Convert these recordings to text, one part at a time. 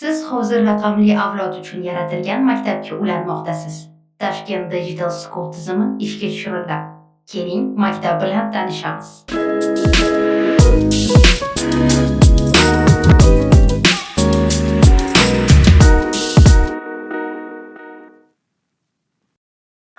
Siz hozir raqamli avlod uchun yaratilgan maktabga ulanmoqdasiz. Tashkent Digital School tizimi ishga tushirildi. Keling, maktab bilan tanishamiz.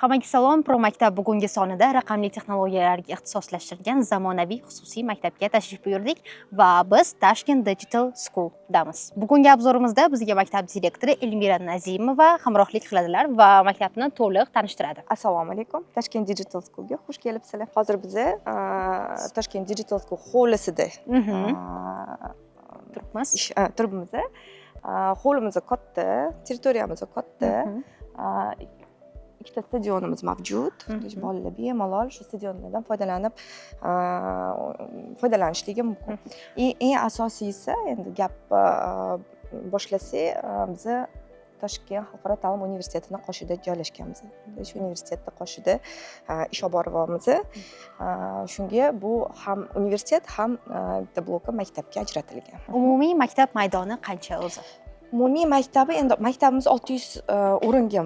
Hammaga salom. Pro maktab bugungi sonida raqamli texnologiyalarga ixtisoslashtirilgan zamonaviy xususiy maktabga tashrif buyurdik va biz Tashkent Digital School damiz. Bugungi obzorimizda bizga maktab direktori Elmira Nazimova hamrohlik qiladilar va maktabni to'liq tanishtiradi. Assalomu alaykum. Tashkent Digital Schoolga xush kelibsizlar. Hozir biz Tashkent Digital School hovlisida turibmiz. Hovlimiz katta, territoriyamiz katta. Ikkita stadionimiz mavjud. Bolalar bemalol shu stadionlardan foydalanishligi mumkin. Eng asosiysi, endi gap boshlasak, biz Toshkent xalqaro ta'lim universitetini qoshida joylashganmiz. Shu universitetning qoshida ish olib boryapmiz. Shunga bu ham universitet, ham bitta bloki maktabga ajratilgan. Umumiy maktab maydoni qancha o'zi? Umumiy maktabi, endi maktabimiz 600 o'ringa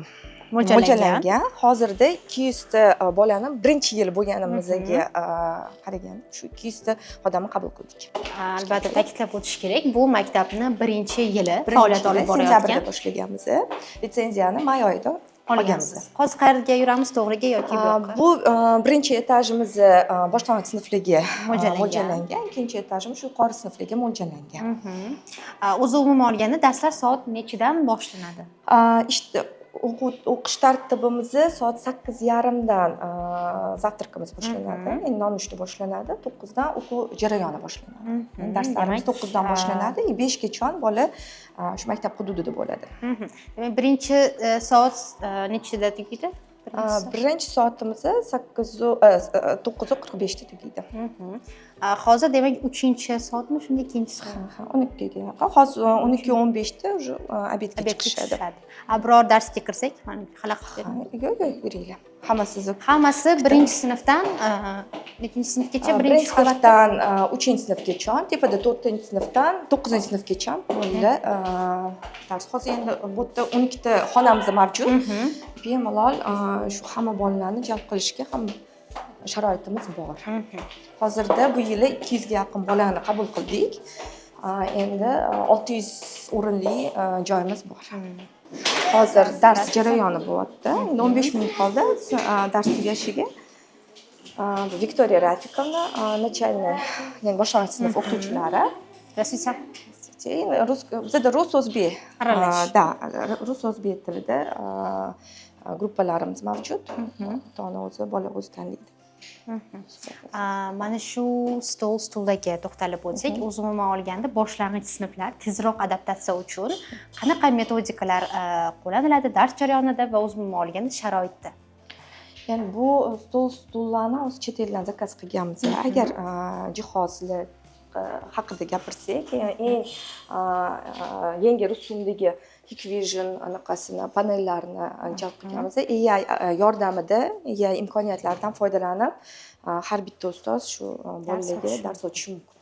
mo'ljallangan. Hozirda 200 ta bolani birinchi yil bo'lganimizga qaraganda shu 200 ta odamni qabul qildik. Albatta ta'kidlab o'tish kerak, bu maktabni birinchi yili faoliyat olib borayotgan. Sentabrda boshlaganmiz. Litsenziyani may oyida olganmiz. Hozir qayerga yuramiz, to'g'riga yoki bu yoqqa? Bu birinchi etajimiz boshlang'ich sinflarga mo'ljallangan, ikkinchi etajimiz shu yuqori sinflarga mo'ljallangan. O'zi umuman olganda darslar soat nechidan boshlanadi? O'qish tartibimiz soat 8:30 dan zavtraqimiz boshlanadi. Endi nonushta boshlanadi. 9 dan o'quv jarayoni boshlanadi. Darslarimiz 9 dan boshlanadi. 5 gacha bola shu maktab hududida bo'ladi. Demak, birinchi soat nechida tugaydi? Birinchi soatimiz 9:45 da tugaydi. Hozir demak 3-chi soatmi, shunday ikkinchisi? 12 ga yaqin. Hozir 12:15 da obedga chiqishadi. Biror darsga kirsak, mana xalaqit yuringlar. Hammasi birinchi sinfdan nechinchi sinfgacha, birinchi sinfdan 3-chi sinfgacha, tepada 4-chi sinfdan 9-chi sinfgacha bolalar dars. Hozir endi bu yerda 12 ta xonamiz mavjud. Bemalol shu hamma bolalarni jalb qilishga ham sharoitimiz bor. Hozirda bu yili 200 ga yaqin bolani qabul qildik. Endi 600 o'rinli joyimiz bor. Hozir dars jarayoni bo'lyapti. Endi 15 minut qoldi dars tugashiga. Viktoriya Rafikovna, начальный, ya'ni boshlang'ich sinf o'qituvchilari. Bizda rus-o'zbek, rus-o'zbek tilida gruppalarimiz mavjud. Ota-ona o'zi, bola o'zi tanlaydi. Mana shu stullarga to'xtalib o'tsak, o'z umuman olganda boshlang'ich sinflar tezroq adaptatsiya uchun qanaqa metodikalar qo'llaniladi dars jarayonida va o'z umuman olganda sharoitda? Ya'ni bu stullarni o'z chet eldan zakaz qilganmiz. Agar jihozlar haqida gapirsak, eng yangi rusumdagi Hikvision anaqasini, panellarni jalb qilganmiz. AI yordamida, AI imkoniyatlaridan foydalanib, har bitta ustoz shu bolalarga dars o'tishi mumkin.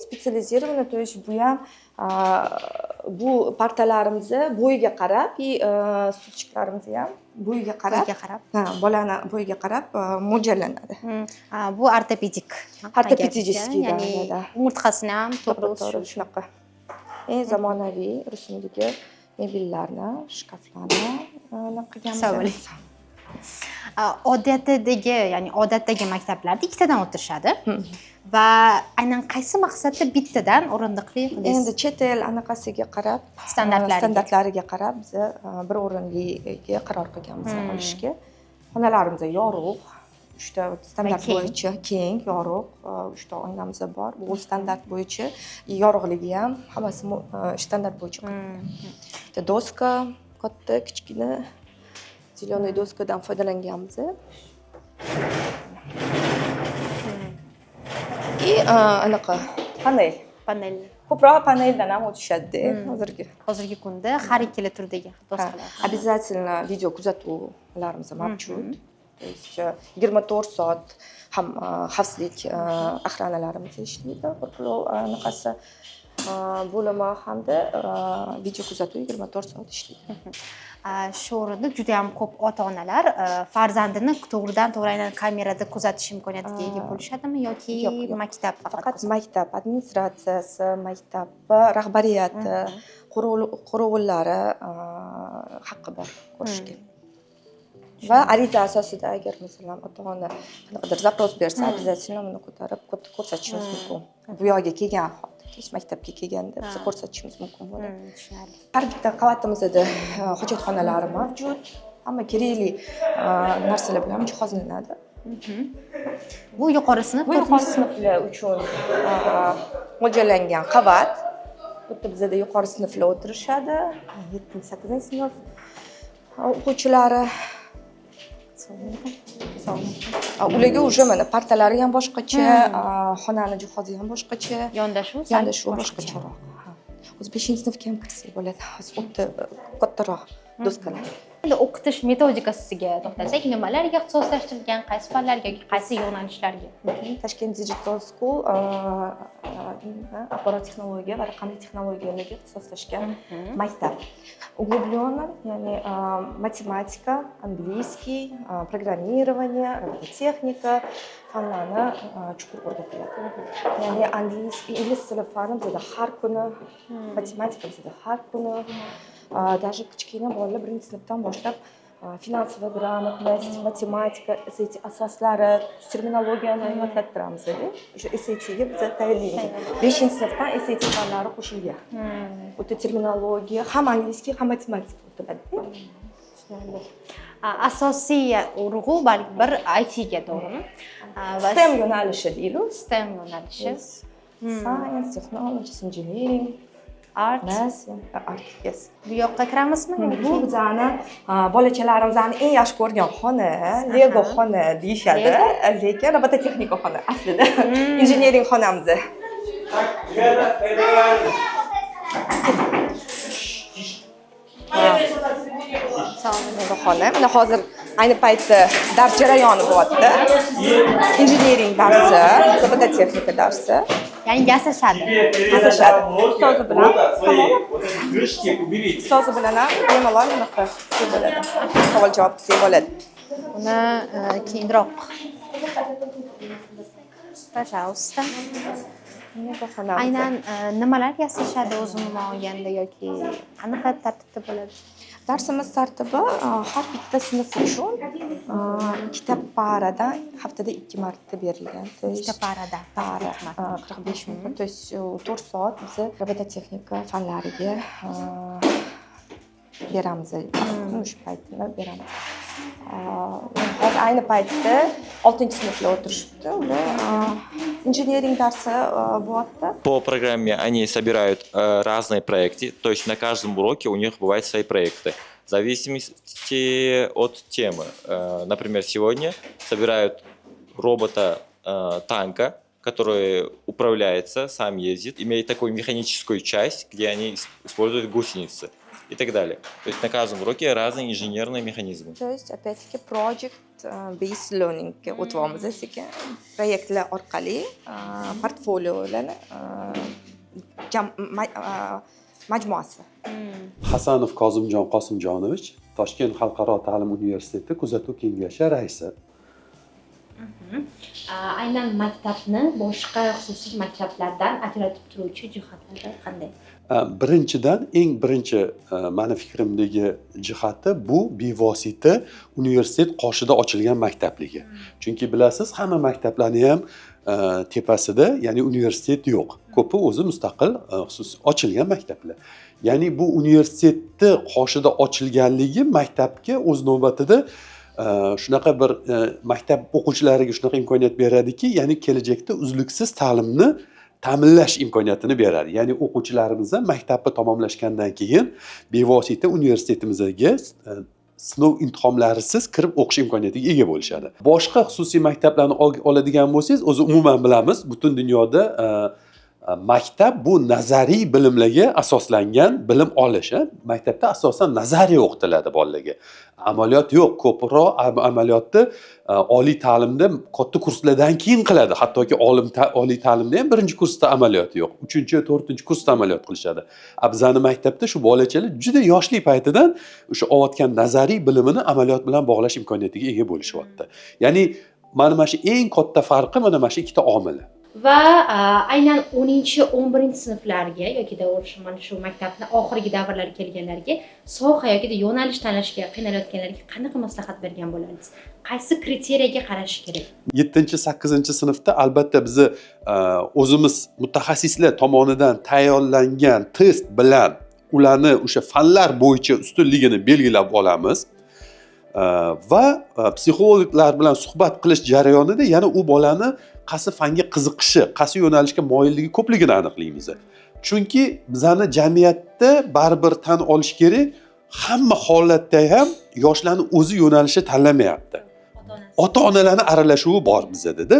Spetsializirованный, то есть bu partalarimiz bo'yiga qarab, stulchiklarimiz ham bo'yiga qarab, bolani bo'yiga qarab mo'ljallanadi. Bu ortopedik. Ortopedический, ya'ni umurtqasini ham to'g'ri shunaqa. Eng zamonaviy rusumdagi mebellarni, shkaflarni qilganmiz. Odatdagi maktablarda ikkitadan o'tirishadi. Va aynan qaysi maqsadda bittadan o'rindiqli qilasiz? Endi chet el anaqasiga qarab, standartlariga qarab biz bir o'rinliga qaror qilganmiz olishga. Xonalarimiz yorug', 3 ta standart bo'yicha keng, yorug', 3 ta oynamiz bor. Bu standart bo'yicha yorug'ligi ham hammasi standart bo'yicha qilingan. Bitta doska, katta, kichkina zеленый doskadan foydalanganmiz. Anaqa panel. Ko'proq paneldan ham o'tishadi hozirgi kunda har ikkala turdagi doskalar. Обязательно video kuzatuvlarimiz mavjud. То есть 24 soat ham xavfsizlik охранаlarimiz ishlaydi. Anaqasi bo'limi hamda video kuzatuv 24 soat ishlaydi. Shu o'rinda juda ham ko'p ota-onalar farzandini to'g'ridan-to'g'ri aynan kamerada kuzatish imkoniyatiga ega bo'lishadimi yoki maktab Faqat maktab administratsiyasi, maktab rahbariyati, qo'rovillari haqqi bor ko'rishga. Va ariza asosida agar masalan ota-ona qanaqadir zaпрос bersa, обязательно buni ko'tarib ko'rsatishimiz mumkin. Bu yoqqa kelgan holda, maktabga kelganda biz ko'rsatishimiz mumkin bo'ladi. Tushunarli. Har bitta qavatimizda hojatxonalari mavjud. Hamma kerakli narsalar bilan jihozlanadi. Bu yuqori sinf, Bu yuqori sinflar uchun mo'ljallangan qavat. Bu yerda bizda yuqori sinflar o'tirishadi. 7-8 sinf o'quvchilari. Ularga уже mana partalari ham boshqacha, xonani jihozi ham boshqacha, yondashuv boshqacharoq. O'zi 5-sinfga ham kirsak bo'ladi. Hozir o'ta kattaroq doskalar. Endi o'qitish metodikasiga to'xtalsak, nimalarga ixtisoslashtirilgan, qaysi fanlarga yoki qaysi yo'nalishlarga? Tashkent Digital School axborot texnologiya va raqamli texnologiyalarga ixtisoslashgan maktab. Углубленно, ya'ni matematika, angliskiy, programmирование, robototexnika fanlarni chuqur o'rgatiladi. Ya'ni ingliz tili fani bizda har kuni, matematika bizda har kuni, даже kichkina bolalar 1-sinfdan boshlab finansiy gрамотность, matematika, SAT asoslari, terminologiyani yodlab turamiz. O'sha SATga biz tayyorlaymiz. 5-sinfdan SAT fanlari qo'shilgan. O'ta terminologiya, ham angliskiy, ham matematika o'tiladi. Asosiy urg'u balki bir IT ga, to'g'rimi? STEM yo'nalishi deymiz. STEM yo'nalishi. Science, technology, engineering, Art. Yes. Bu yoqqa kiramizmi? Bu bizani bolachalarimizni eng yaxshi ko'rgan xona, Lego xona deyishadi, lekin robototexnika xona aslida. Injiniring xonamiz. Lego xona. Mana hozir ayni paytda dars jarayoni bo'lyapti. Injiniring darsi, robototexnika darsi. Ya'ni yasashadi. Ustozi bilan ham bemalol bunaqa bo'ladi. Savol javob qilsak bo'ladi. Uni keyinroq. Пожалуйста. Aynan nimalar yasashadi o'zi umuman olganda yoki qanaqa tartibda bo'ladi? Darsimiz tartibi har bitta sinf uchun ikkita paradan haftada 2 marta berilgan. Ikkita paradan 45 minut, то есть 4 soat biz robototexnika fanlariga beramiz. Shu paytda beramiz. Hozir ayni paytda 6-sinflar o'tirishibdi. Ular injiniring darsi bo'lyapti. По программе они собирают разные проекты, то есть на каждом уроке у них бывают свои проекты. В зависимости от темы. Например, сегодня собирают робота-танка, который управляется, сам ездит, имеет такую механическую часть, где они используют гусеницы и так далее. То есть на каждом уроке разные инженерные механизмы. То есть, опять-таки, project-based learning o'tyapmiz sekin. Proyektlar orqali portfoliolarni majmuasi. Hasanov Kozimjon Qosimjonovich, Toshkent xalqaro ta'lim universiteti kuzatuv kengashi raisi. Aynan maktabni boshqa xususiy maktablardan ajratib turuvchi jihatlari qanday? Birinchidan, eng birinchi mani fikrimdagi jihati bu bevosita universitet qoshida ochilgan maktabligi. Chunki bilasiz, hamma maktablarni ham tepasida, ya'ni universitet yo'q. Ko'pi o'zi mustaqil xususiy ochilgan maktablar. Ya'ni bu universitetni qoshida ochilganligi maktabga o'z navbatida shunaqa bir maktab o'quvchilariga shunaqa imkoniyat beradiki, ya'ni kelajakda uzluksiz ta'limni ta'minlash imkoniyatini beradi. Ya'ni o'quvchilarimiz maktabni tamomlashgandan keyin bevosita universitetimizga sinov imtihonlarisiz kirib o'qish imkoniyatiga ega bo'lishadi. Boshqa xususiy maktablarni oladigan bo'lsangiz, o'zi umuman bilamiz, butun dunyoda maktab bu nazariy bilimlarga asoslangan bilim olish. Maktabda asosan nazariya o'qitiladi bolalarga. Amaliyot yo'q. Ko'proq amaliyotni oliy ta'limda katta kurslardan keyin qiladi. Hattoki oliy ta'limda ham birinchi kursda amaliyot yo'q. 3-4-kursda amaliyot qilishadi. Bizani maktabda shu bolachalar juda yoshli paytidan o'sha olayotgan nazariy bilimini amaliyot bilan bog'lash imkoniyatiga ega bo'lishyapti. Ya'ni mana shu eng katta farqi mana shu ikkita omil. Va aynan 10-11 sinflarga yoki mana shu maktabning oxirgi davrlariga kelganlarga soha yoki yo'nalish tanlashga qiynalayotganlarga qanaqa maslahat bergan bo'lardingiz? Qaysi kriteriyaga qarash kerak? 7-8-sinfda albatta bizni o'zimiz mutaxassislar tomonidan tayyorlangan test bilan ularni o'sha fanlar bo'yicha ustunligini belgilab olamiz. Va psixologlar bilan suhbat qilish jarayonida yana u bolani qaysi fanga qiziqishi, qaysi yo'nalishga moyilligi ko'pligini aniqlaymiz. Chunki bizani jamiyatda baribir tan olish kerak, hamma holatda ham yoshlarning o'zi yo'nalishi tanlamayapti. Ota-onalarning aralashuvi bor bizda.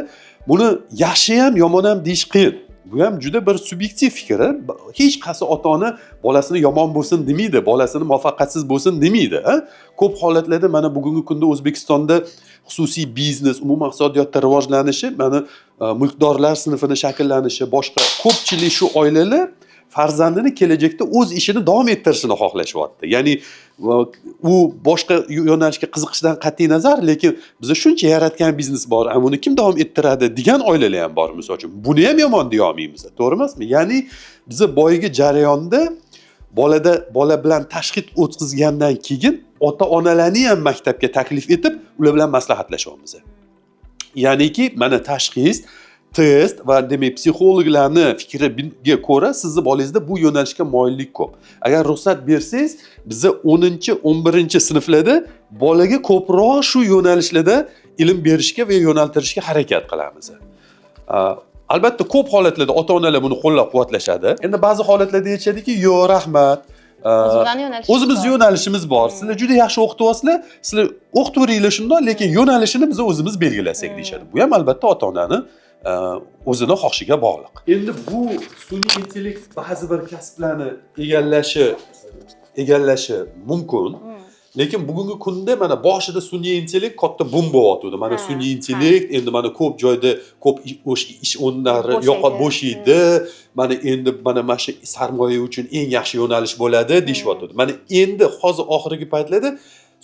Buni yaxshi ham, yomon ham deyish qiyin. Bu ham juda bir subyektiv fikr. Hech qaysi ota-ona bolasini yomon bo'lsin demaydi, bolasini muvaffaqiyatsiz bo'lsin demaydi. Ko'p holatlarda mana bugungi kunda O'zbekistonda xususiy biznes, umuman iqtisodiyotda rivojlanishi, mana mulkdorlar sinfini shakllanishi, boshqa ko'pchilik shu oilalar farzandini kelajakda o'z ishini davom ettirishini xohlashyapti. Ya'ni u boshqa yo'nalishga qiziqishidan qat'iy nazar, lekin bizda shuncha yaratgan biznes bor, uni kim davom ettiradi degan oilalar ham bor misol uchun. Buni ham yomon deya olmaymiz, to'g'ri emasmi? Ya'ni biz boyagi jarayonda bola bilan tashxis o'tkazgandan keyin ota-onalarni ham maktabga taklif etib, ular bilan maslahatlashyapmiz. Ya'niki mana tashxis, test va demak psixologlarning fikriga ko'ra sizni bolangizda bu yo'nalishga moyillik ko'p. Agar ruxsat bersangiz, biz 10-11-sinflarda bolaga ko'proq shu yo'nalishlarda ilm berishga va yo'naltirishga harakat qilamiz. Albatta ko'p holatlarda ota-onalar buni qo'llab-quvvatlashadi. Endi ba'zi holatlarda aytishadiki, "Yo'q, rahmat. O'zimizning yo'nalishimiz bor. Sizlar juda yaxshi o'qityapsizlar. Sizlar o'qitaveringlar shundoq, lekin yo'nalishini biz o'zimiz belgilasak" deyshadi. Bu ham albatta ota-onani o'zini xohishiga bog'liq. Endi bu sun'iy intellekt ba'zi bir kasblarni egallashi mumkin. Lekin bugungi kunda mana boshida sun'iy intellekt katta bum bo'lyapti. Mana sun'iy intellekt endi mana ko'p joyda ko'p ish o'rinlari yo'qolib bo'shaydi. Mana endi mana shu sarmoya uchun eng yaxshi yo'nalish bo'ladi deyishyapti. Mana endi hozir oxirgi paytlarda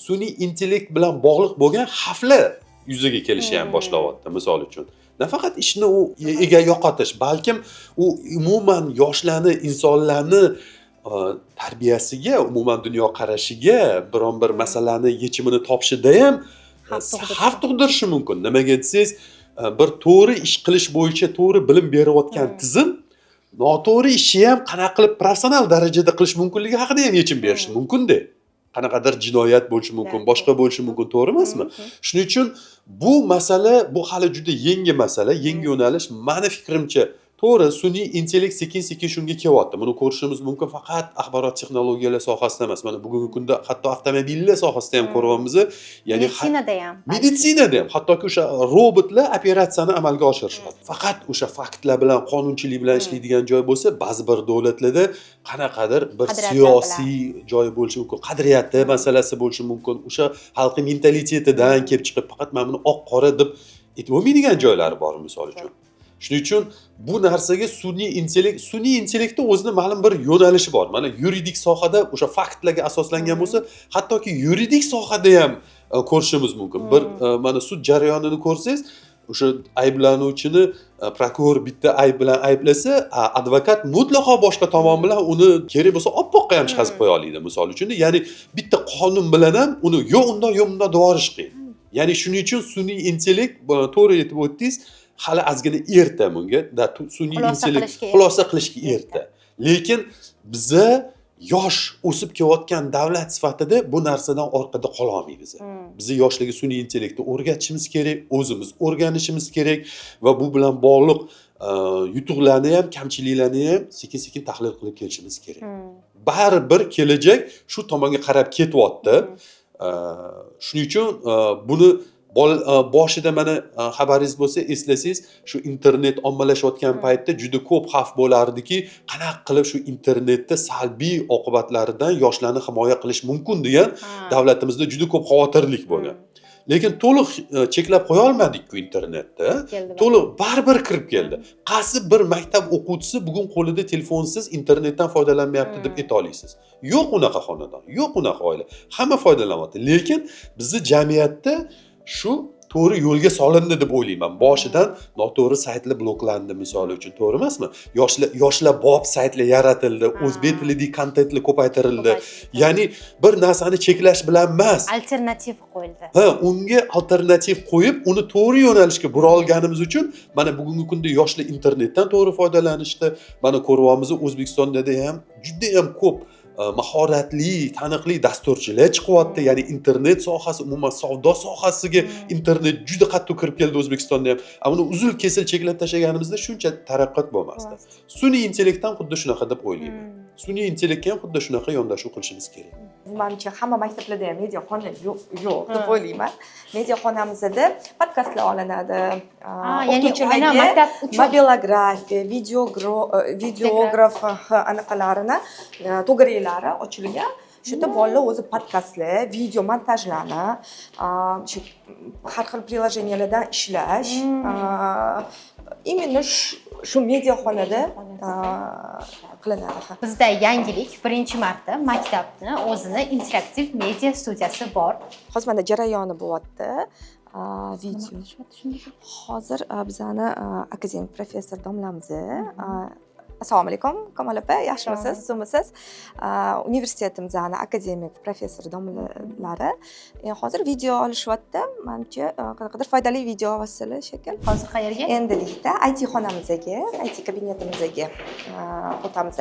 sun'iy intellekt bilan bog'liq bo'lgan xavflar yuzaga kelishni ham boshlayapti, misol uchun. Nafaqat ishni u yo'qotish, balkim u umuman yoshlarni, insonlarni tarbiyasiga, umuman dunyoqarashiga, biron bir masalani yechimini topishida ham xavf tug'dirishi mumkin. Nimaga desangiz, bir to'g'ri ish qilish bo'yicha to'g'ri bilim berayotgan tizim noto'g'ri ishni ham qanaqa qilib professional darajada qilish mumkinligi haqida ham yechim berishi mumkin-da. Qanaqadir jinoyat bo'lishi mumkin, boshqa bo'lishi mumkin, to'g'ri emasmi? Shuning uchun bu masala, bu hali juda yangi masala, yangi yo'nalish. Meni fikrimcha, to'g'ri, sun'iy intellekt sekin-sekin shunga kelyapti. Buni ko'rishimiz mumkin faqat axborot texnologiyalar sohasida emas. Mana bugungi kunda hatto avtomobillar sohasida ham ko'ryapmiz. Ya'ni meditsinada ham, hattoki o'sha robotlar operatsiyani amalga oshirishyapti. Faqat o'sha faktlar bilan, qonunchilik bilan ishlaydigan joy bo'lsa, ba'zi bir davlatlarda qanaqadir bir siyosiy joy bo'lishi mumkin, qadriyati masalasi bo'lishi mumkin. O'sha xalqning mentalitetidan kelib chiqib, faqat mana buni oq-qora deb aytib bo'lmaydigan joylari bor misol uchun. Shuning uchun bu narsaga sun'iy intellektning o'zining ma'lum bir yo'nalishi bor. Mana yuridik sohada o'sha faktlarga asoslangan bo'lsa, hattoki yuridik sohada ham ko'rishimiz mumkin. Bir mana sud jarayonini ko'rsangiz, o'sha ayblanuvchini prokuror bitta ayb bilan ayblasa, advokat mutlaqo boshqa tomon bilan uni kerak bo'lsa oppoqqa ham chiqazib qo'ya oladi, misol uchun. Ya'ni bitta qonun bilan ham uni yo'q undoq devorish qiyin. Ya'ni shuning uchun sun'iy intellekt, to'g'ri aytib o'tdingiz, hali ozgina erta bunga, sun'iy intellekt xulosa qilishga erta. Lekin biza yosh o'sib kelayotgan davlat sifatida bu narsadan orqada qola olmaymiz. Biz yoshlarga sun'iy intellektni o'rgatishimiz kerak, o'zimiz o'rganishimiz kerak va bu bilan bog'liq yutuqlarni ham, kamchiliklarni ham sekin-sekin tahlil qilib kelishimiz kerak. Baribir kelajak shu tomonga qarab ketyapti. Shuning uchun buni boshida mana xabaringiz bo'lsa, eslasangiz, shu internet ommalashayotgan paytda juda ko'p xavf bo'lardiki, qanaqa qilib shu internetda salbiy oqibatlaridan yoshlarni himoya qilish mumkin degan davlatimizda juda ko'p xavotirlik bo'lgan. Lekin to'liq cheklab qo'ya olmadik-ku internetda. To'liq baribir kirib keldi. Qaysi bir maktab o'quvchisi bugun qo'lida telefonsiz internetdan foydalanmayapti deb ayta olasiz? Yo'q unaqa xonadon, yo'q unaqa oila. Hamma foydalanyapti. Lekin bizni jamiyatda shu to'g'ri yo'lga solindi deb o'ylayman. Boshidan noto'g'ri saytlar bloklandi misol uchun, to'g'ri emasmi? Yoshlar bob saytlar yaratildi, o'zbek tilidagi kontentlar ko'paytirildi. Ya'ni bir narsani cheklash bilan emas, alternativ qo'yildi. Unga alternativ qo'yib, uni to'g'ri yo'nalishga bura olganimiz uchun mana bugungi kunda yoshlar internetdan to'g'ri foydalanishdi. Mana ko'ryapmiz, O'zbekistonda ham juda ham ko'p mahoratli, taniqli dasturchilar chiqyapti. Ya'ni internet sohasi, umuman savdo sohasiga internet juda qattiq kirib keldi O'zbekistonda ham. Ammo uzul kesil cheklab tashlaganimizda shuncha taraqqiyot bo'lmasdi. Sun'iy intellektdan xuddi shunaqa deb o'ylayman. Sun'iy intellektga ham xuddi shunaqa yondashuv qilishimiz kerak. Menimcha hamma maktablarda ham mediaxona yo'q deb o'ylayman. Mediaxonamizda podkastlar olinadi. Ya'ni maktab uchun mobilografiya, videograf anaqalarini to'garaklari ochilgan. Shunda bolalar o'zi podkastlar, video montajlarni, har xil prilojenelardan ishlash, именно shu mediaxonada qilinadi. Bizda yangilik, birinchi marta maktabni o'zini interaktiv media studiyasi bor. Hozir mana jarayoni bo'lyapti. Video. Hozir bizani akademik professor domlamiz Assalomu alaykum, Kamol opa, yaxshimisiz, suvmisiz? Universitetimizning akademik professor domlalari hozir video olishyapti. Menimcha qanaqadir foydali video olasizlar shekil. Hozir qayerga? Endilikda IT xonamizga, IT kabinetimizga o'tamiz.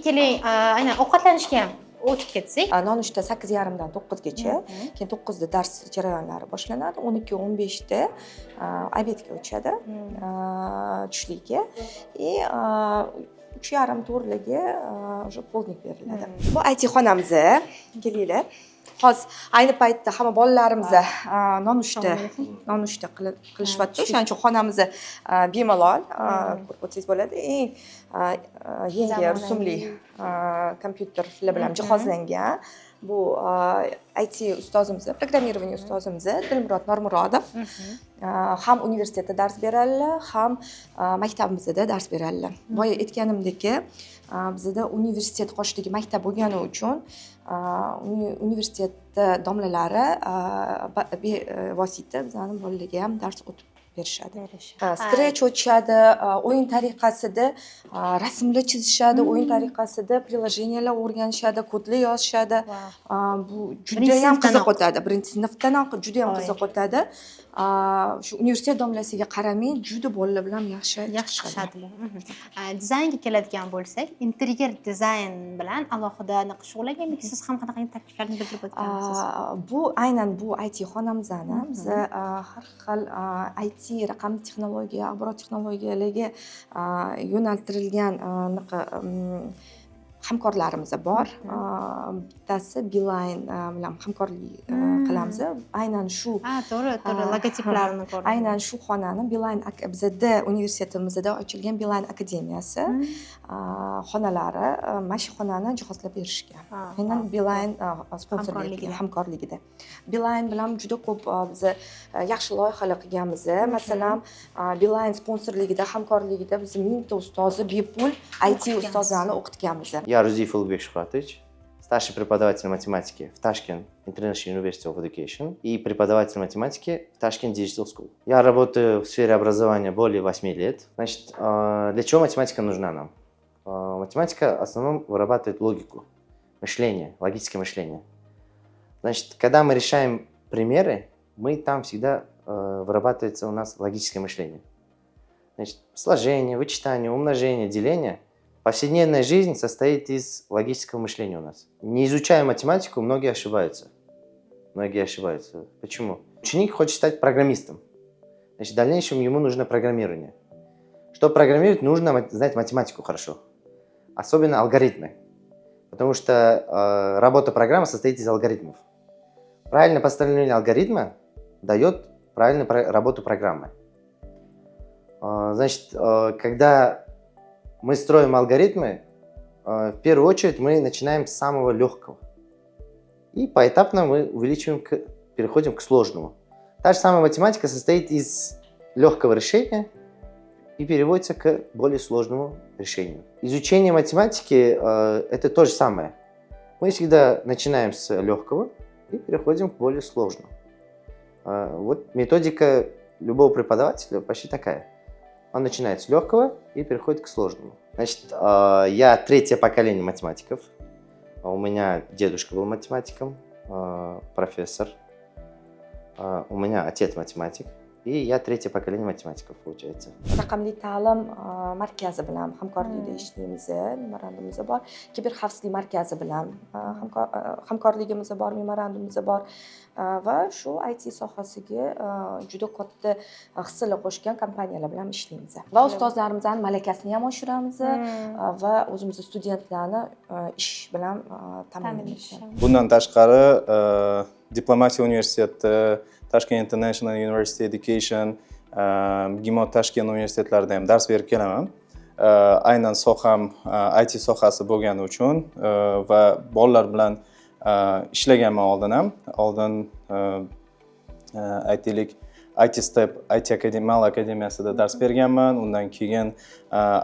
Keling, aynan ovqatlanishga ham o'tib ketsak. Nonushta 8:30 dan 9 gacha, keyin 9 da dars jarayonlari boshlanadi. 12:15 da obedga o'tadi. Tushlikka. 3:30-4ga уже polnik beriladi. Bu IT xonamiz. Kelinglar. Hozir ayni paytda hamma bolalarimiz nonushta qilishyapti. O'shaning uchun xonamiz bemalol ko'rib o'tsangiz bo'ladi. Yangi rusumli kompyuterlar bilan jihozlangan. Bu IT ustozimiz, programmirование ustozimiz Dilmurod Normurodov. Ham universitetda dars beradilar, ham maktabimizda dars beradilar. Boya aytganimdek, bizda universitet qoshidagi maktab bo'lgani uchun universitetda domlalari bevosita bizani bolalarga ham dars o'tib berishadi. Scratch o'tishadi, o'yin tariqasida rasmlar chizishadi, o'yin tariqasida prilojenelar o'rganishadi, kodlar yozishadi. Bu juda ham qiziq o'tadi. Birinchi sinfdan juda ham qiziq o'tadi. Shu universitet domlasiga qaramay, juda bolalar bilan yaxshi chiqishadilar. Dizaynga keladigan bo'lsak, interyer dizayn bilan alohida shug'ullanganmi? Siz ham qanaqa takliflarni bildirib o'tgansiz? Bu aynan bu IT xonamizni biz har xil IT raqamli texnologiya, axborot texnologiyalariga yo'naltirilgan hamkorlarimiz bor. Bittasi Beeline bilan hamkorlik qilamiz. Aynan shu to'g'ri, logotiplarni ko'rdim. Aynan shu xonani Beeline bizda universitetimizda ochilgan Beeline akademiyasi xonalari mana shu xonani jihozlab berishgan. Aynan Beeline sponsorligi, hamkorligida. Beeline bilan juda ko'p biz yaxshi loyihalar qilganmiz. Masalan, Beeline sponsorligida, hamkorligida biz 1000 ta ustozni bepul IT ustozlarni o'qitganmiz. Я Рузиев Улугбек Шухратович, старший преподаватель математики в Tashkent International University of Education и преподаватель математики в Tashkent Digital School. Я работаю в сфере образования более 8 лет. Значит, для чего математика нужна нам? Математика в основном вырабатывает логику, мышление, логическое мышление. Значит, когда мы решаем примеры, там всегда вырабатывается у нас логическое мышление. Значит, сложение, вычитание, умножение, деление. Повседневная жизнь состоит из логического мышления у нас. Не изучая математику, многие ошибаются. Почему? Ученик хочет стать программистом. Значит, в дальнейшем ему нужно программирование. Чтобы программировать, нужно знать математику хорошо. Особенно алгоритмы. Потому что работа программы состоит из алгоритмов. Правильное построение алгоритма дает правильную работу программы. Значит, когда мы строим алгоритмы, в первую очередь мы начинаем с самого легкого. И поэтапно мы переходим к сложному. Та же самая математика состоит из легкого решения и переводится к более сложному решению. Изучение математики это то же самое. Мы всегда начинаем с легкого и переходим к более сложному. Вот методика любого преподавателя почти такая. Он начинает с легкого и переходит к сложному. Значит, я третье поколение математиков. У меня дедушка был математиком, профессор. У меня отец математик. И я третье поколение математиков, получается. Raqamli ta'lim markazi bilan hamkorlikda ishlaymiz, memorandumimiz bor. Kiberxavfsizlik markazi bilan hamkorligimiz bor, memorandumimiz bor va shu IT sohasiga juda katta hissalar qo'shgan kompaniyalar bilan ishlaymiz. Va ustozlarimizning malakasini ham oshiramiz va o'zimiz studentlarni ish bilan ta'minlaymiz. Bundan tashqari Diplomatiya universiteti, Tashkent International University Education, Gimot Tashkent universitetlarida ham dars berib kelaman. Aynan soham IT sohasi bo'lgani uchun va bolalar bilan ishlaganman oldin ham. Oldin aytaylik IT Step IT Mal akademiyasida dars berganman. Undan keyin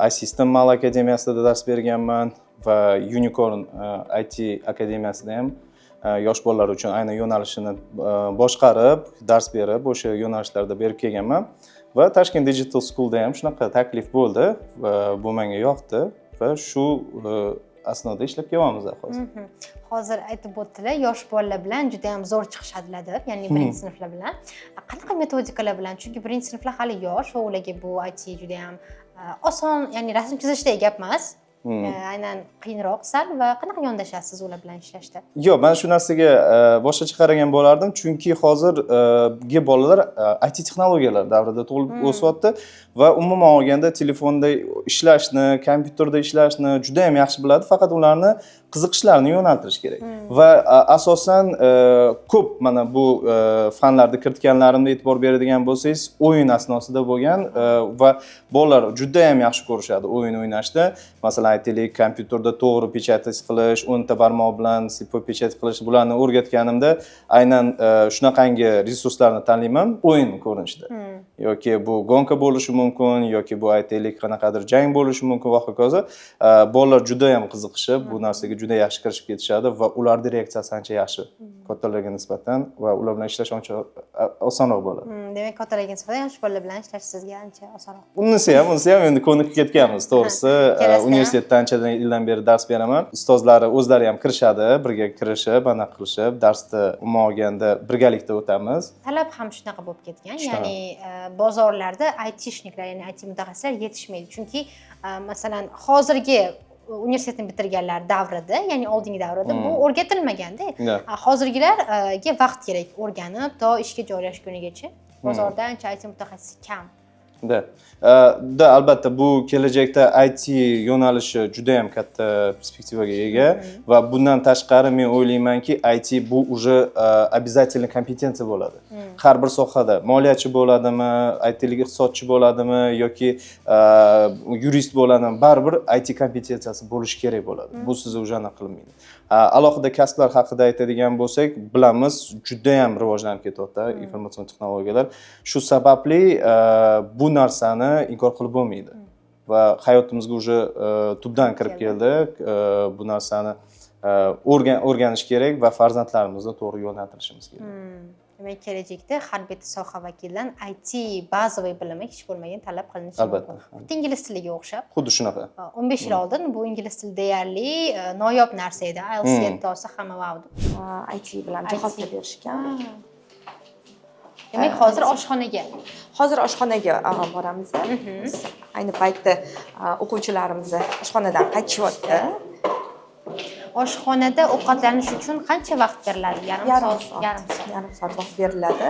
iSystem Mal akademiyasida dars berganman va Unicorn IT akademiyasida ham yosh bolalar uchun aynan yo'nalishini boshqarib, dars berib, o'sha yo'nalishlarda berib kelganman. Va Tashkent Digital Schoolda ham shunaqa taklif bo'ldi va bu menga yoqdi va shu asnoda ishlab kelyapmiz hozir. Hozir aytib o'tdilar, yosh bolalar bilan juda ham zo'r chiqishadilar, ya'ni birinchi sinflar bilan. Qanaqa metodikalar bilan? Chunki birinchi sinflar hali yosh va ularga bu IT juda ham oson, ya'ni rasm chizishdek gap emas. Aynan qiyinroq sal va qanaqa yondashasiz ular bilan ishlashda? Yo'q, men shu narsaga boshqacha qaragan bo'lardim, chunki hozirgi bolalar IT texnologiyalar davrida tug'ilib o'syapti va umuman olganda telefonda ishlashni, kompyuterda ishlashni juda ham yaxshi biladi, faqat ularni qiziqishlarini yo'naltirish kerak. Va asosan ko'p mana bu fanlarda kiritganlarimda e'tibor beradigan bo'lsangiz, o'yin asnosida bo'lgan va bolalar juda ham yaxshi ko'rishadi o'yin o'ynashda. Masalan, aytaylik, kompyuterda to'g'ri pechatiz qilish, 10 ta barmoq bilan sipo pechat qilish, bularni o'rgatganimda aynan shunaqangi resurslarni tanlayman o'yin ko'rinishida. Yoki bu gonka bo'lishi mumkin, yoki bu aytaylik qanaqadir jang bo'lishi mumkin va hokazo. Bolalar juda ham qiziqishib, bu narsaga juda yaxshi kirishib ketishadi va ularning reaksiyasi ancha yaxshi kattalarga nisbatan va ular bilan ishlash ancha osonroq bo'ladi. Demak, kattalarga nisbatan yosh bolalar bilan ishlash sizga ancha osonroq. Unisi ham endi ko'nikib ketganmiz, to'g'risi. Universitetda anchadan yildan beri dars beraman. Ustozlari o'zlari ham kirishadi, birga kirishib, anaqa qilishib, darsda umuman olganda birgalikda o'tamiz. Talab ham shunaqa bo'lib ketgan, ya'ni bozorlarda IT-shniklar, ya'ni IT mutaxassislar yetishmaydi. Chunki masalan, hozirgi universitetni bitirganlar davrida, ya'ni oldingi davrida bu o'rgatilmaganda. Hozirgilarga vaqt kerak o'rganib, to ishga joylashgunigacha. Bozorda ancha IT mutaxassisi kam. Da albatta bu kelajakda IT yo'nalishi juda ham katta perspektivaga ega va bundan tashqari men o'ylaymanki IT bu уже обязательный kompetensiya bo'ladi. Har bir sohada moliyachi bo'ladimi, aytaylik iqtisodchi bo'ladimi yoki yurist bo'ladimi, baribir IT kompetensiyasi bo'lishi kerak bo'ladi. Bu siz уже aniq qilinmaydi. Alohida kasblar haqida aytadigan bo'lsak, bilamiz, juda ham rivojlanib ketyapti informatsion texnologiyalar. Shu sababli bu narsani inkor qilib bo'lmaydi. Va hayotimizga уже tubdan kirib keldi. Bu narsani o'rganish kerak va farzandlarimizni to'g'ri yo'naltirishimiz kerak. Demak, kelajakda har bitta soha vakilidan IT bazaviy bilimi hech bo'lmagan talab qilinishi mumkin. Xuddi ingliz tiliga o'xshab. Xuddi shunaqa. 15 yil oldin bu ingliz tili deyarli noyob narsa edi. IELTS 7 olsa hamma vavdi. IT bilan jihozlab berishgan. Demak, hozir oshxonaga. Hozir oshxonaga boramiz. Ayni paytda o'quvchilarimiz oshxonadan qaytishyapti. Oshxonada ovqatlanish uchun qancha vaqt beriladi? Yarim soat vaqt beriladi.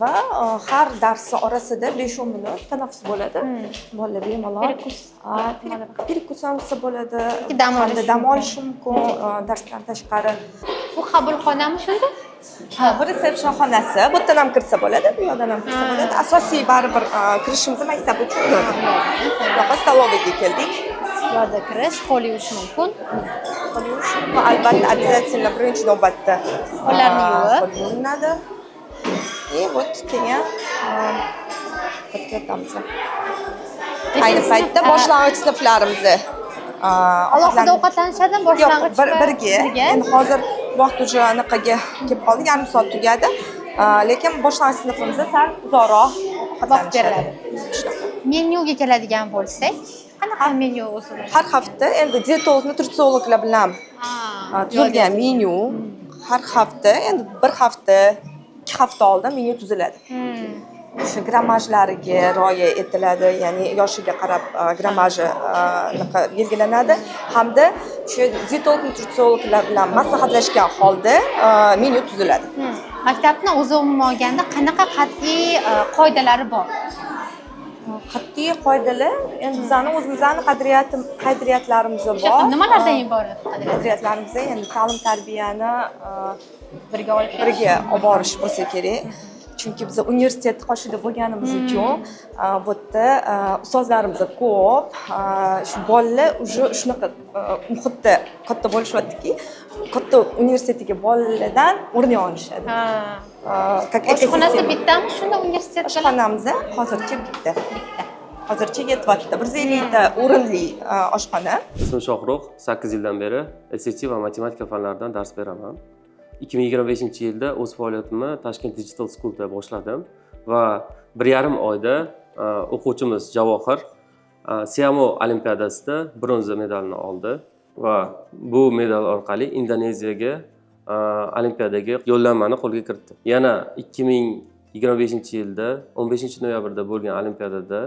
Va har darsi orasida 5-10 minut tanaffus bo'ladi. Bolalar bemalol perikus ham bo'ladi. Dam olishi mumkin darsdan tashqari. Bu qabulxonami shunda? Bu resepsiyon xonasi. Bu yerdan ham kirsa bo'ladi, bu yoqdan ham kirsa bo'ladi. Asosiy baribir kirishimiz maktab uchun. Bunaqa stolovaga keldik. Yo'lda kirish, qo'l yuvish mumkin. Qo'l yuvish va albatta обязательно birinchi navbatda Qo'llarni yuvib. qo'l yuvinadi. И вот keyin ketamiz. Ayni paytda boshlang'ich sinflarimizni Alohida ovqatlanishadi, boshlang'ich yo'q, birga. Endi hozir vaqt уже anaqaga kelib qoldi, yarim soat tugadi. Lekin boshlang'ich sinfimizda sal uzoqroq vaqt beriladi. Menyuga keladigan bo'lsak, qanaqa menyu o'zida? Har hafta endi dietolog, nutritsiologlar bilan tuzilgan menyu har hafta, endi bir hafta, 2 hafta oldin menyu tuziladi. Shu grammajlariga rioya etiladi, ya'ni yoshiga qarab grammaji belgilanadi hamda shu dietolog, nutritsiologlar bilan maslahatlashgan holda menyu tuziladi. Maktabni o'zi umuman olganda qanaqa qat'iy qoidalari bor? Qat'iy qoidalar, endi bizning o'zimizning qadriyatlarimiz bor. Nimalardan iborat Qadriyatlarimiz endi ta'lim-tarbiyani birga olib birga olib borish bo'lsa kerak. Chunki biz universitet qoshida bo'lganimiz uchun bu yerda ustozlarimiz ko'p. Shu bolalar уже shunaqa muhitda katta bo'lishyaptiki, katta universitetga bolalardan o'rnak olishadi. Oshxonasi bittami shunda universitetda? Oshxonamiz hozircha bitta. Hozircha yetyapti. 150 ta o'rinli oshxona. Ismim Shohruh, 8 yildan beri SAT va matematika fanlaridan dars beraman. 2025-yilda o'z faoliyatimni Toshkent Digital Schoolda boshladim va 1,5 oyda o'quvchimiz Javohir Siamo olimpiadasida bronza medalni oldi va bu medal orqali Indoneziyaga olimpiadaga yo'llanmani qo'lga kiritdi. Yana 2025-yilda 15-noyabrda bo'lgan olimpiadada,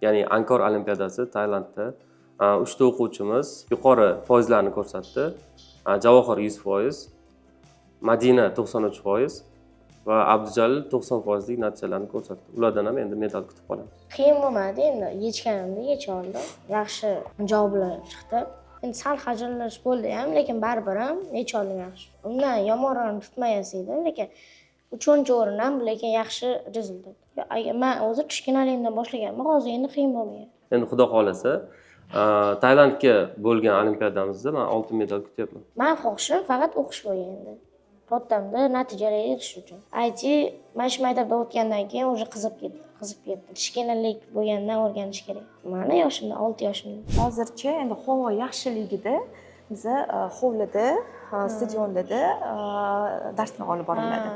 ya'ni Angkor olimpiadasi Tailandda 3 ta o'quvchimiz yuqori foizlarni ko'rsatdi. Javohir 100%, Madina 93% va Abdujalil 90% natijalarni ko'rsatdi. Ulardan ham endi medal kutib qolamiz. Qiyin bo'lmadi, endi yechganimda yecha oldim. Yaxshi javoblar chiqdi. Endi sal xajallanish bo'ldi ham, lekin baribir ham yecha oldim yaxshi. Undan yomonroq tutmayas edim, lekin 3-o'rin ham, lekin yaxshi rezultat. Agar men o'zi kichkinaligimdan boshlaganman, hozir endi qiyin bo'lmagan. Endi Xudo xolasa, Tailandga bo'lgan olimpiadamizda men oltin medal kutyapman. Men xohishim faqat o'qish bo'lgan endi. Ro'tamda natijalarga erishish uchun. IT mana shu maktabda o'tgandan keyin уже qizib ketdi. Kichkinalik bo'lgandan o'rganish kerak. Meni yoshimda 6 yoshimda. Hozircha endi havo yaxshiligida biz hovlida, stadionlarda darslar olib boriladi.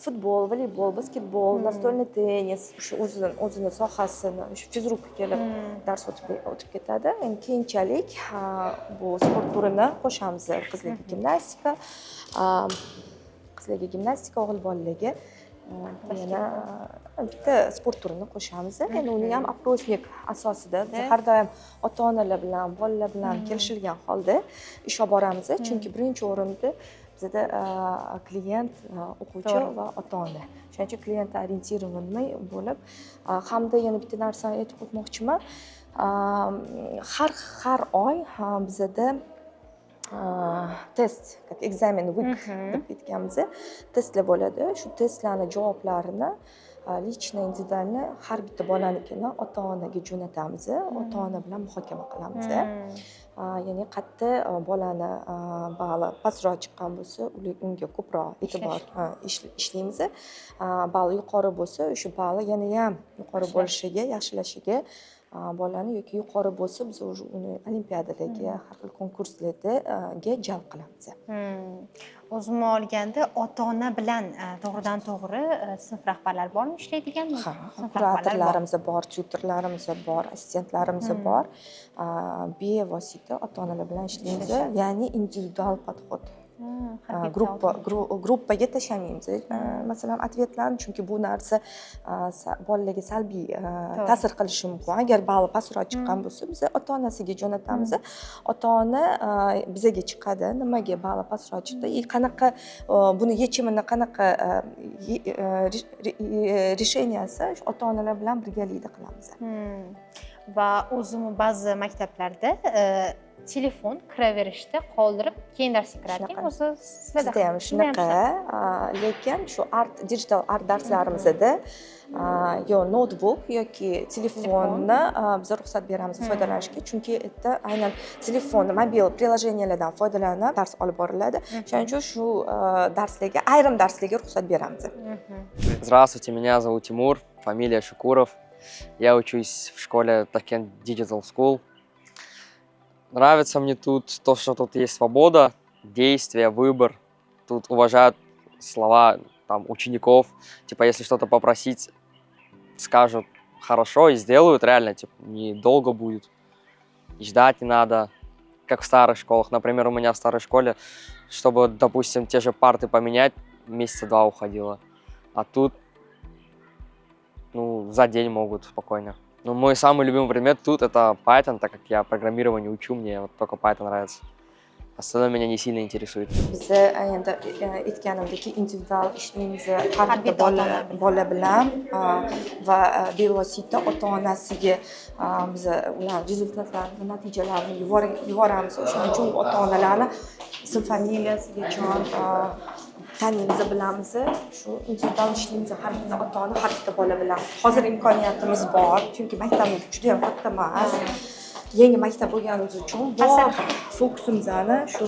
Futbol, voleybol, basketbol, настольный tennis, shu o'zini sohasini, shu fizruka kelib dars o'tib ketadi. Endi keyinchalik bu sport turini qo'shamiz. Qizlarga gimnastika, o'g'il bolalarga yana bitta sport turini qo'shamiz. Endi uni ham опросник asosida biz har doim ota-onalar bilan, bolalar bilan kelishilgan holda ish olib boramiz. Chunki birinchi o'rinda bizda klient, o'quvchi va ota-ona. Shuning uchun klient orientirованный bo'lib, hamda yana bitta narsani aytib o'tmoqchiman. Har oy bizda test, ekzamen week deb aytganmiz. Testlar bo'ladi. Shu testlarning javoblarini лично individualni har bitta bolanikini ota-onaga jo'natamiz. Ota-ona bilan muhokama qilamiz. Ya'ni qayerda bolani bali pastroq chiqqan bo'lsa, unga ko'proq e'tibor ishlaymiz. Bali yuqori bo'lsa, o'sha bali yana ham yuqori bo'lishiga, yaxshilashiga bolani yoki yuqori bo'lsa biz uni olimpiadalarga, har xil konkurslarga jalb qilamiz. O'zim olganda ota-ona bilan to'g'ridan to'g'ri sinf rahbarlari bormi ishlaydiganmi? Ha, kuratorlarimiz bor, tutorlarimiz bor, assistentlarimiz bor. Bevosita ota-onalar bilan ishlaymiz, ya'ni individual podxod. Gruppaga tashlamaymiz. Masalan, otvetlarni, chunki bu narsa bolalarga salbiy ta'sir qilishi mumkin. Agar bali pastroq chiqqan bo'lsa, biz ota-onasiga jo'natamiz. Ota-ona bizaga chiqadi, nimaga bali pastroq chiqdi, qanaqa buni yechimini qanaqa resheniyasi ota-onalar bilan birgalikda qilamiz. va o'zim ba'zi maktablarda telefon kiraverishda qoldirib keyin darsga kirar ekan. O'zi sizlarda Bizda ham shunaqa, lekin shu digital art darslarimizda yo notebook yoki telefonni biz ruxsat beramiz foydalanishga, chunki это aynan telefonni mobil приложенияларdan foydalanib dars olib boriladi. Shuning uchun shu ayrim darslarga ruxsat beramiz. Здравствуйте, меня зовут Тимур, фамилия Шукуров. Я учусь в школе Tashkent Digital School. Нравится мне тут то, что тут есть свобода, действия, выбор. Тут уважают слова там, учеников. Типа, если что-то попросить, скажут хорошо и сделают, реально, типа, недолго будет. И ждать не надо, как в старых школах. Например, у меня в старой школе, чтобы, допустим, те же парты поменять, месяца 2 уходило. А тут, ну, за день могут спокойно. Но мой самый любимый предмет тут это Python, так как я программирование учу, мне вот только Python нравится. Остальное меня не сильно интересует. Biz endi aytganimdek individual ishlaymiz har bitta bola bilan va bevosita ota-onasiga biz ular rezultatlarini, natijalarini yuboramiz. Shuning uchun ota-onalarni ism familiyasigacha taniymiz, bilamiz. Shu individual ishlaymiz har bitta ota-ona, har bitta bola bilan. Hozir imkoniyatimiz bor, chunki maktabimiz juda ham katta emas. Yangi maktab bo'lganimiz uchun bor fokusimizni shu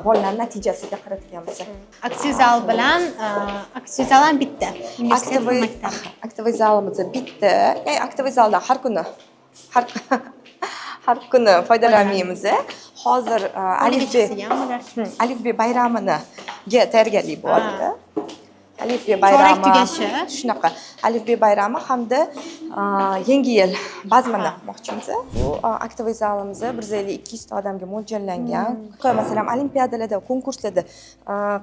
bolalar natijasiga qaratganmiz. Aktiv zal bilan aktiv zal ham bitta. Aktiv zalimiz bitta. Aktiv zaldan har kuni foydalanmaymiz. Hozir Alif B bayramini tayyorgarlik bo'ldi. Alif B bayrami shunaqa. Alif B bayrami hamda yangi yil bazmini qilmoqchimiz. Bu aktiv zalimiz 150-200 ta odamga mo'ljallangan. Masalan, olimpiadalarda, konkurslarda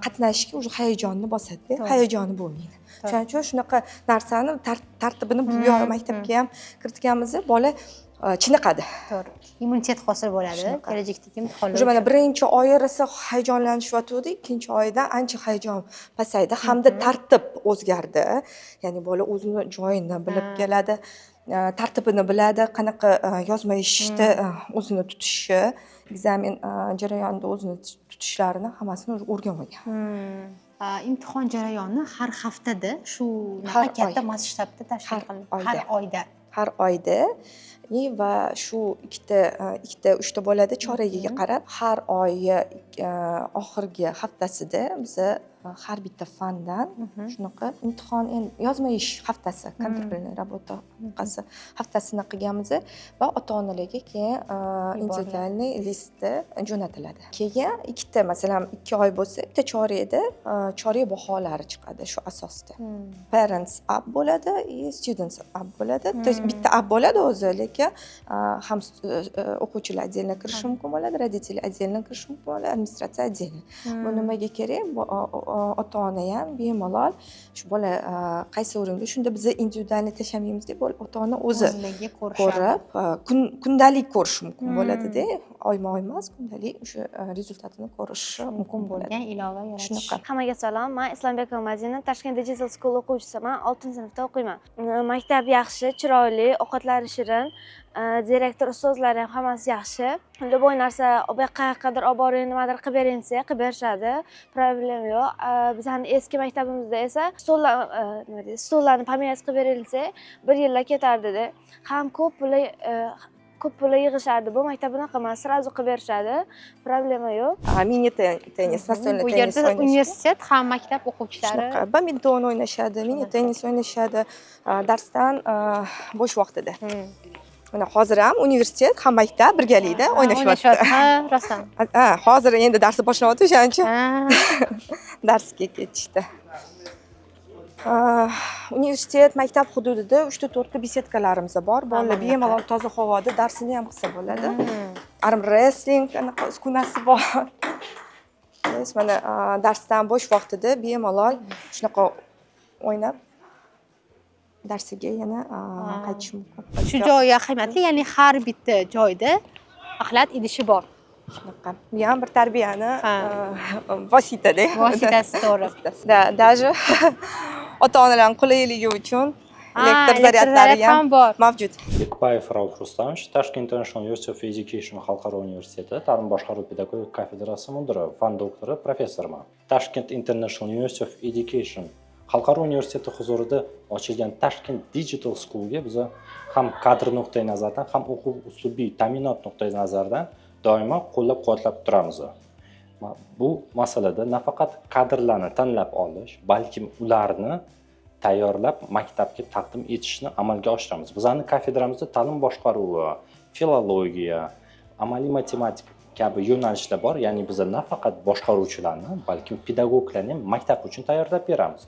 qatnashishga o'sha hayajonni bosadi, hayajoni bo'lmaydi. Shuning uchun shunaqa narsani tartibini bu maktabga ham kiritganmiz. Bola chiniqadi. To'g'ri. Immunitet hosil bo'ladi. Kelajakdagi imtihonlar. O'sha mana birinchi oyi rosa hayajonlanishyotgandi, ikkinchi oyda ancha hayajon pasaydi hamda tartib o'zgardi. Ya'ni bola o'zini joyini bilib keladi, tartibini biladi, qanaqa yozma eshitishda o'zini tutishi, ekzamen jarayonida o'zini tutishlarini hammasini o'rganib olgan. Imtihon jarayoni har haftada shu katta masshtabda tashkil qilinadi. Har oyda. Va shu ikkita 3ta bo'ladi choragiga qarab har oy oxirgi haftasida biz har bitta fandan shunaqa imtihon yozma ish haftasi, kontrolniy rabota haftasini qilganmiz va ota-onalarga keyin individualniy listda jo'natiladi. Keyin ikkita, masalan, 2 oy bo'lsa, bitta chorakda chorak baholari chiqadi shu asosda. Parents app bo'ladi, students app bo'ladi. То есть bitta app bo'ladi o'zi, lekin ham o'quvchilar отдельно kirishi mumkin bo'ladi, родители отдельно kirishi mumkin bo'ladi, administratsiya отдельно. Bu nimaga kerak? Ota-ona ham bemalol shu bola qaysi o'rinda, shunda biz individualni tashlamaymiz deb ota-ona o'zi ko'rib, kundalik ko'rish mumkin bo'ladi-da, oyma-oy emas, kundalik o'sha rezultatini ko'rishi mumkin bo'ladi. Ilova yaratish. Hammaga salom. Men Islombekova Madina, Tashkent Digital School o'quvchisiman. 6-sinfda o'qiyman. Maktab yaxshi, chiroyli, ovqatlari shirin, direktor, ustozlari ham hammasi yaxshi. Любой narsa qayerqadir olib boring, nimadir qilib bering desa, qilib berishadi. Problem yo'q. Bizning eski maktabimizda esa stollarni pomenять qilib berilsa, 1 yillar ketardi-da. Ham ko'p pul yig'ishardi. Bu maktab bunaqa emas, sразу qilib berishadi. Problema yo'q. Mini tennis, настольный Bu tennis yerda universitet ham maktab o'quvchilari badminton o'ynashadi, mini tennis o'ynashadi darsdan bo'sh vaqtida. Mana hozir ham universitet, ham maktab birgalikda o'ynashyapti. Ha, rostdan. Hozir endi darsi boshlanyapti, o'shaning uchun darsga ketishdi. Universitet, maktab hududida 3-4 ta besedkalarimiz bor. Bolalar bemalol toza havoda darsini ham qilsa bo'ladi. Arm wrestling uskunasi bor. Mana darsdan bo'sh vaqtida bemalol shunaqa o'ynab darsiga yana qaytish mumkin. Shu joyi qiymatli, ya'ni har bitta joyda axlat idishi bor. Shunaqa. Bu ham bir tarbiyani vositasi, to'g'ri. Даже ota-onalarning qulayligi uchun elektr zaryadlari ham bor. mavjud. Bekbayev Rauf Rustamович, Tashkent International University of Education xalqaro universiteti ta'lim boshqaruv pedagogik kafedrasi mudiri, fan doktori, professorman. Tashkent International University of Education xalqaro universiteti huzurida ochilgan Tashkent Digital Schoolga biz ham kadr nuqtai nazaridan, ham o'quv uslubiy ta'minot nuqtai nazaridan doimo qo'llab-quvvatlab turamiz. Bu masalada nafaqat kadrlarni tanlab olish, balkim ularni tayyorlab maktabga taqdim etishni amalga oshiramiz. Bizning kafedramizda ta'lim boshqaruvi, filologiya, amaliy matematika kabi yo'nalishlar bor. Ya'ni biz nafaqat boshqaruvchilarni, balkim pedagoglarni ham maktab uchun tayyorlab beramiz.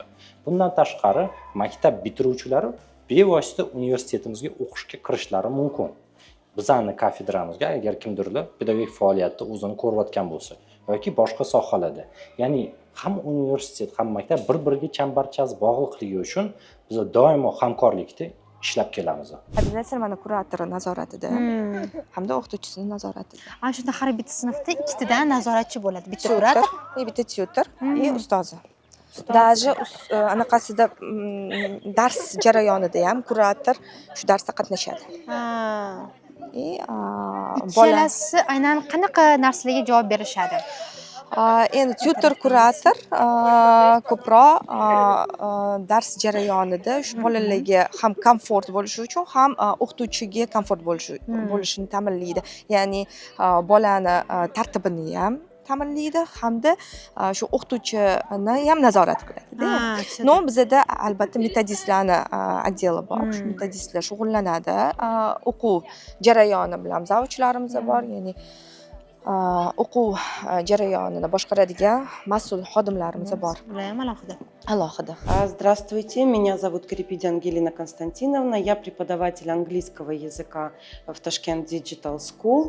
Bundan tashqari, maktab bitiruvchilari bevosita universitetimizga o'qishga kirishlari mumkin. Bizning kafedramizga agar kimdirlar pedagogik faoliyatda o'zini ko'rayotgan bo'lsa yoki boshqa sohalarda, ya'ni ham universitet ham maktab bir-biriga chambarchas bog'liqligi uchun biz doimo hamkorlikda ishlab kelamiz. Kabinetlar mana kuratori nazoratida hamda o'qituvchisining nazoratida. Ana shunda har bitta sinfda ikkitadan nazoratchi bo'ladi. Bitta kurator, bitta tutor va ustozi. Даже anaqasida dars jarayonida ham kurator shu darsda qatnashadi. Bolasi aynan qanaqa narsalarga javob berishadi? Endi tutor kurator ko'proq dars jarayonida shu bolalarga ham komfort bo'lishi uchun ham o'qituvchiga komfort bo'lishini ta'minlaydi. Ya'ni bolani tartibini ham ta'minlaydi hamda shu o'qituvchini ham nazorat qiladi. No, bizda albatta metodistlarni отдели bor. Shu metodistlar shug'ullanadi. O'quv jarayoni bilan zavchlarimiz bor, ya'ni o'quv jarayonini boshqaradigan mas'ul xodimlarimiz bor. Alohida. Здравствуйте, меня зовут Карипедян Ангелина Константиновна. Я преподаватель английского языка в Tashkent Digital School.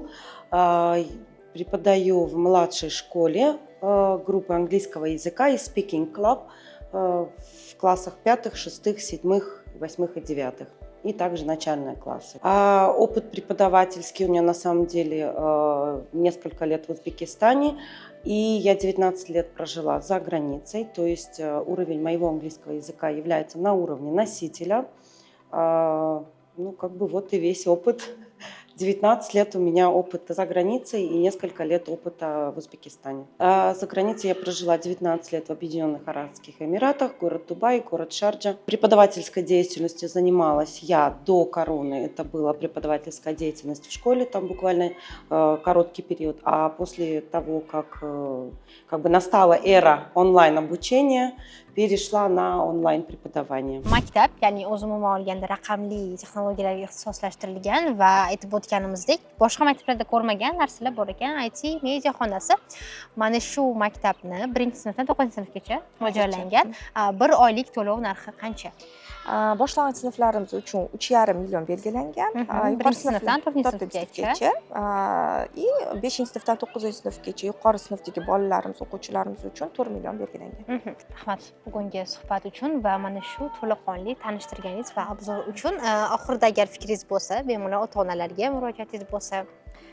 Преподаю в младшей школе группы английского языка и Speaking Club в классах 5, 6, 7, 8 и 9. И также начальные классы. Опыт преподавательский у меня на самом деле несколько лет в Узбекистане, и я 19 лет прожила за границей, то есть уровень моего английского языка является на уровне носителя. Ну, как бы вот и весь опыт. 19 лет у меня опыта за границей и несколько лет опыта в Узбекистане. За границей я прожила 19 лет в Объединенных Арабских Эмиратах, город Дубай, город Шарджа. Преподавательской деятельностью занималась я до короны. Это была преподавательская деятельность в школе, там буквально короткий период. А после того, как бы настала эра онлайн-обучения, перешла на онлайн преподавание. Maktab, ya'ni o'z umuman olganda raqamli texnologiyalarga ixtisoslashtirilgan va aytib o'tganimizdek, boshqa maktablarda ko'rmagan narsalar bor ekan. IT media xonasi mana shu maktabni 1-sinfdan 9-sinfgacha mo'ljallangan. Bir oylik to'lov narxi qancha? Boshlang'ich sinflarimiz uchun 3,5 million belgilangan. Yuqori sinfdan 4-sinfgacha и 5-sinfdan 9-sinfgacha yuqori sinfdagi bolalarimiz, o'quvchilarimiz uchun 4 million belgilangan. Rahmat bugungi suhbat uchun va mana shu to'laqonli tanishtirganingiz va obzor uchun. Oxirida agar fikringiz bo'lsa, bemalol ota-onalarga murojaatingiz bo'lsa,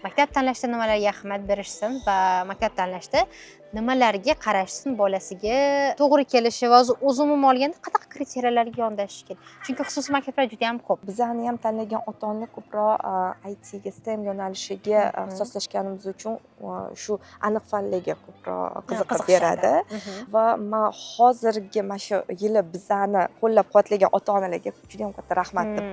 maktab tanlashda nimalarga ahamiyat berishsin va maktab tanlashda nimalarga qarashsin bolasiga to'g'ri kelishi va o'z umuman olganda qanaqa kriteriyalarga yondashish kerak. Chunki xususiy maktablar juda ham ko'p. Bizani ham tanlagan ota-onalar ko'proq IT ga, STEM yo'nalishiga ixtisoslashganimiz uchun shu aniq fanlarga ko'proq qiziqib beradi. Va men hozirgi mana shu yili bizani qo'llab-quvvatlagan ota-onalarga juda ham katta rahmat deb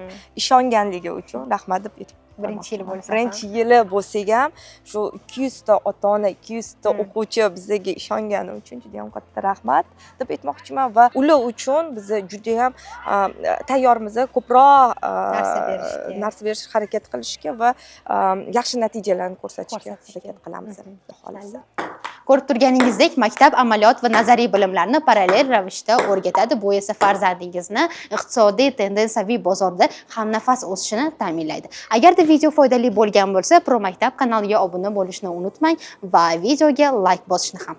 ishonganligi uchun rahmat deb aytib birinchi yil bo'lsa, birinchi yili bo'lsak ham shu 200 ta ota-ona, 200 ta o'quvchi bizga ishongani uchun juda ham katta rahmat deb aytmoqchiman va ular uchun biz juda ham tayyormiz ko'proq narsa berishga harakat qilishga va yaxshi natijalarni ko'rsatishga harakat qilamiz. Xohlasa. Ko'rib turganingizdek, maktab amaliyot va nazariy bilimlarni parallel ravishda o'rgatadi. Bu esa farzandingizni iqtisodiy tendensiyaviy bozorda hamnafas o'sishini ta'minlaydi. Agarda video foydali bo'lgan bo'lsa, Pro Maktab kanaliga obuna bo'lishni unutmang va videoga like bosishni ham.